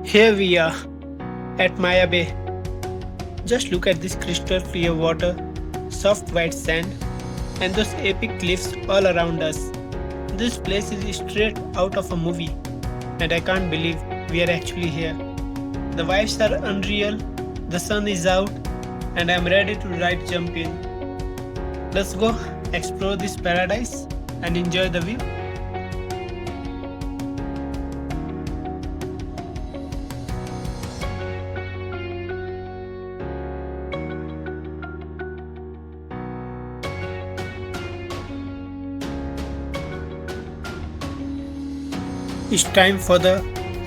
Here we are at Maya Bay. Just look at this crystal clear water, soft white sand, and those epic cliffs all around us. This place is straight out of a movie, and I can't believe we are actually here. The vibes are unreal, the sun is out, and I'm ready to right jump in. Let's go explore this paradise and enjoy the view. It's time for the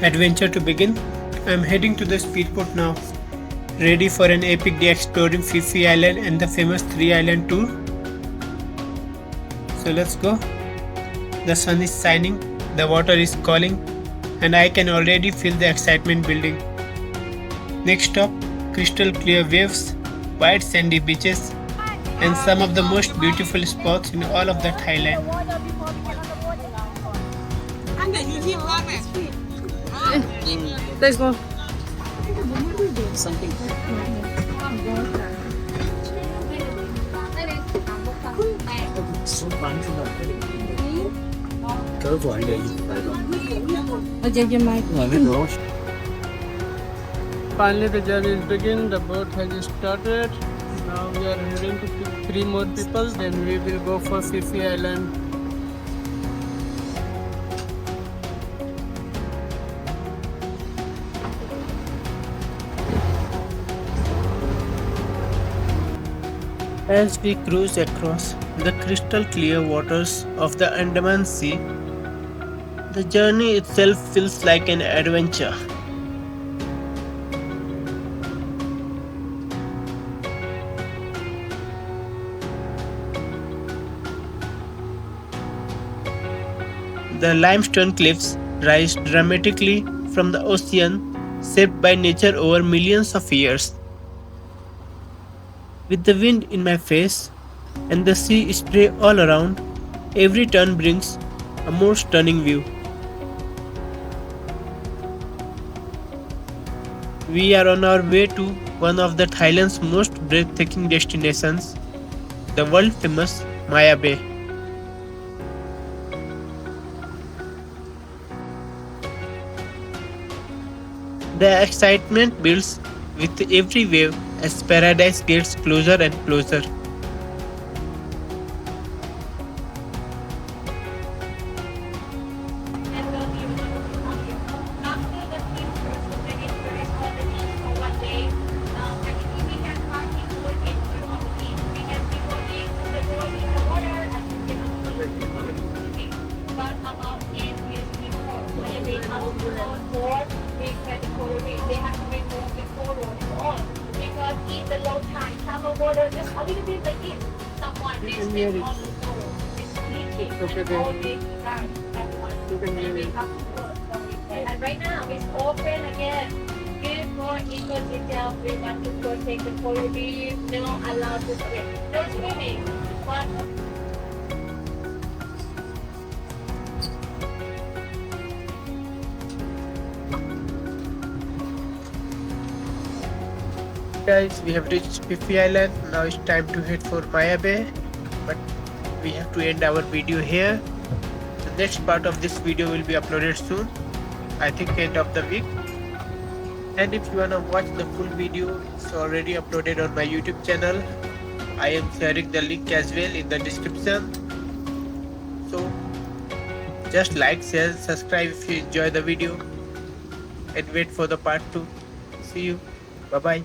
adventure to begin. I'm heading to the speedboat now, ready for an epic day exploring Phi Phi Island and the famous 3 island tour. So let's go. The sun is shining, the water is calling, and I can already feel the excitement building. Next stop, crystal clear waves, white sandy beaches, and some of the most beautiful spots in all of the Thailand. Let's go. Finally, the journey is begin. The boat has started. Now we are heading to pick 3 more people. Then we will go for Phi Phi Island. As we cruise across the crystal clear waters of the Andaman Sea, the journey itself feels like an adventure. The limestone cliffs rise dramatically from the ocean, shaped by nature over millions of years. With the wind in my face and the sea spray all around, every turn brings a more stunning view. We are on our way to one of the Thailand's most breathtaking destinations, the world famous Maya Bay. The excitement builds with every wave as paradise gets closer and closer. They have to remove the photo all because in the low tide, summer water just a little bit like this. Someone needs to on the floor. It's leaking. All this down. And right now it's open again. Good for eco detail. We want to protect the coral reef. No allowed to swim. No swimming. But Guys, we have reached Phi Phi Island. Now it's time to head for Maya Bay. But we have to end our video here. The next part of this video will be uploaded soon. I think end of the week. And if you wanna watch the full video, it's already uploaded on my YouTube channel. I am sharing the link as well in the description. So just like, share, subscribe if you enjoy the video, and wait for the part 2. See you. Bye bye.